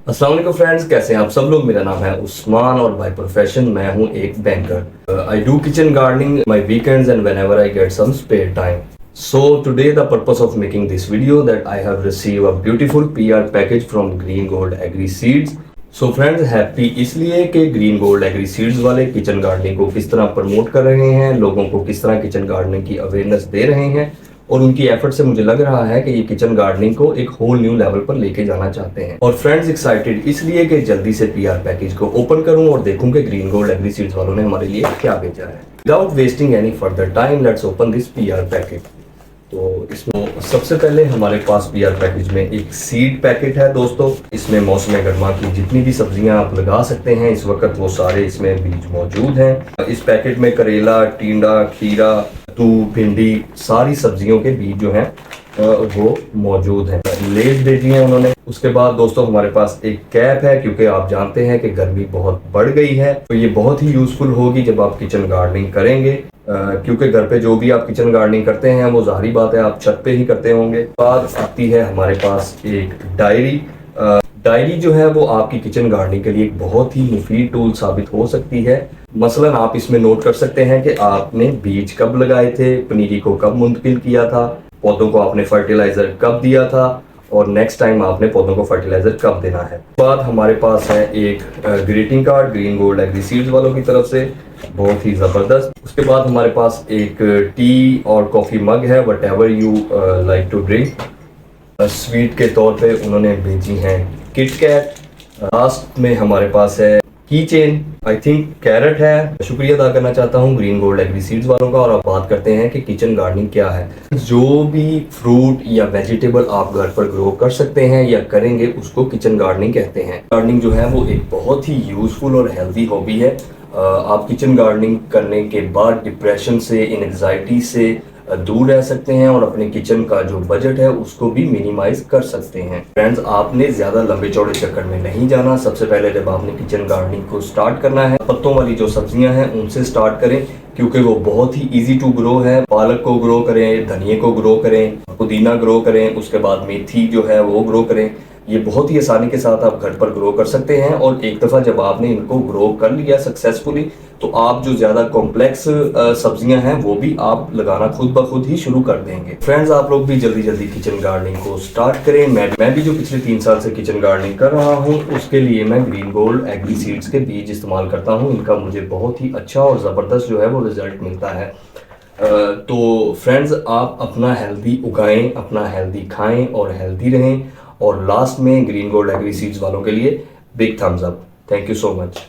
अस्सलाम वालेकुम फ्रेंड्स, कैसे हैं आप सब लोग। मेरा नाम है उस्मान और बाय प्रोफेशन मैं हूं एक banker. I do kitchen gardening my weekends and whenever I get some spare time. So today the purpose of making this video that I have received a beautiful PR package from Green Gold Agri Seeds. So friends, happy इसलिए कि green gold agree seeds वाले kitchen gardening को किस तरह promote कर रहे हैं, लोगों को किस तरह किचन गार्डनिंग की अवेयरनेस दे रहे हैं और उनकी एफर्ट से मुझे लग रहा है कि ये किचन गार्डनिंग को एक होल न्यू लेवल पर लेके जाना चाहते हैं। और फ्रेंड्स, एक्साइटेड इसलिए कि जल्दी से पीआर पैकेज को ओपन करूं और देखूं कि ग्रीन गोल्ड एग्री सीड्स वालों ने हमारे लिए क्या भेजा है। Without wasting any further time, let's open this PR package. तो इसमें सबसे पहले हमारे पास पीआर पैकेज में एक सीड पैकेट है दोस्तों। इसमें मौसम गर्मा की जितनी भी सब्जियां आप लगा सकते हैं इस वक्त वो सारे इसमें बीज मौजूद हैं। इस पैकेट में करेला, टिंडा, खीरा, कद्दू, भिंडी, सारी सब्जियों के बीज जो हैं वो मौजूद हैं। लेज भेजी है उन्होंने। उसके बाद दोस्तों हमारे पास एक कैप है, क्योंकि आप जानते हैं कि गर्मी बहुत बढ़ गई है, तो ये बहुत ही यूजफुल होगी जब आप किचन गार्डनिंग करेंगे, क्योंकि घर पे जो भी आप किचन गार्डनिंग करते हैं वो जाहिर बात है आप छत पे ही करते होंगे। बाद आती है हमारे पास एक डायरी। डायरी जो है वो आपकी किचन गार्डनिंग के लिए एक बहुत ही मुफीद टूल साबित हो सकती है। मसलन आप इसमें नोट कर सकते हैं कि आपने बीज कब लगाए थे, पनीरी को कब मुंतकिल किया था, पौधों को आपने फर्टिलाइजर कब दिया था और नेक्स्ट टाइम आपने पौधों को फर्टिलाइजर कब देना है। बाद हमारे पास है एक greeting card green gold agree seeds वालों की तरफ से, बहुत ही जबरदस्त। उसके बाद हमारे पास एक टी और कॉफी मग है, whatever you like to drink. Sweet के तौर पे उन्होंने भेजी हैं किट कैट। लास्ट में हमारे पास है की चेन, आई थिंक कैरेट है। शुक्रिया अदा करना चाहता हूँ ग्रीन गोल्ड एग्री सीड्स वालों का। और अब बात करते हैं कि किचन गार्डनिंग क्या है। जो भी फ्रूट या वेजिटेबल आप घर पर ग्रो कर सकते हैं या करेंगे उसको किचन गार्डनिंग कहते हैं। गार्डनिंग जो है वो एक बहुत ही यूजफुल और हेल्दी हॉबी है। आप किचन गार्डनिंग करने के बाद डिप्रेशन से, एंजाइटी से दूर रह सकते हैं और अपने किचन का जो बजट है उसको भी मिनिमाइज कर सकते हैं। फ्रेंड्स, आपने ज्यादा लंबे चौड़े चक्कर में नहीं जाना। सबसे पहले जब आपने किचन गार्डनिंग को स्टार्ट करना है, पत्तों वाली जो सब्जियां हैं उनसे स्टार्ट करें, क्योंकि वो बहुत ही इजी टू ग्रो है। पालक को ग्रो करें, धनिए को ग्रो करें, पुदीना ग्रो करें, उसके बाद मेथी जो है वो ग्रो करें। ये बहुत ही आसानी के साथ आप घर पर ग्रो कर सकते हैं। और एक दफ़ा जब आपने इनको ग्रो कर लिया सक्सेसफुली, तो आप जो ज़्यादा कॉम्प्लेक्स सब्जियां हैं वो भी आप लगाना खुद ब खुद ही शुरू कर देंगे। फ्रेंड्स, आप लोग भी जल्दी जल्दी किचन गार्डनिंग को स्टार्ट करें। मैं भी जो पिछले 3 साल से किचन गार्डनिंग कर रहा हूँ उसके लिए मैं ग्रीन गोल्ड एग्री सीड्स के बीज इस्तेमाल करता हूँ। इनका मुझे बहुत ही अच्छा और ज़बरदस्त जो है वो रिजल्ट मिलता है। तो फ्रेंड्स, आप अपना हेल्दी उगाएं, अपना हेल्दी खाएं और हेल्दी रहें। और लास्ट में ग्रीन गोल्ड एग्री सीड्स वालों के लिए big thumbs up. Thank you so much.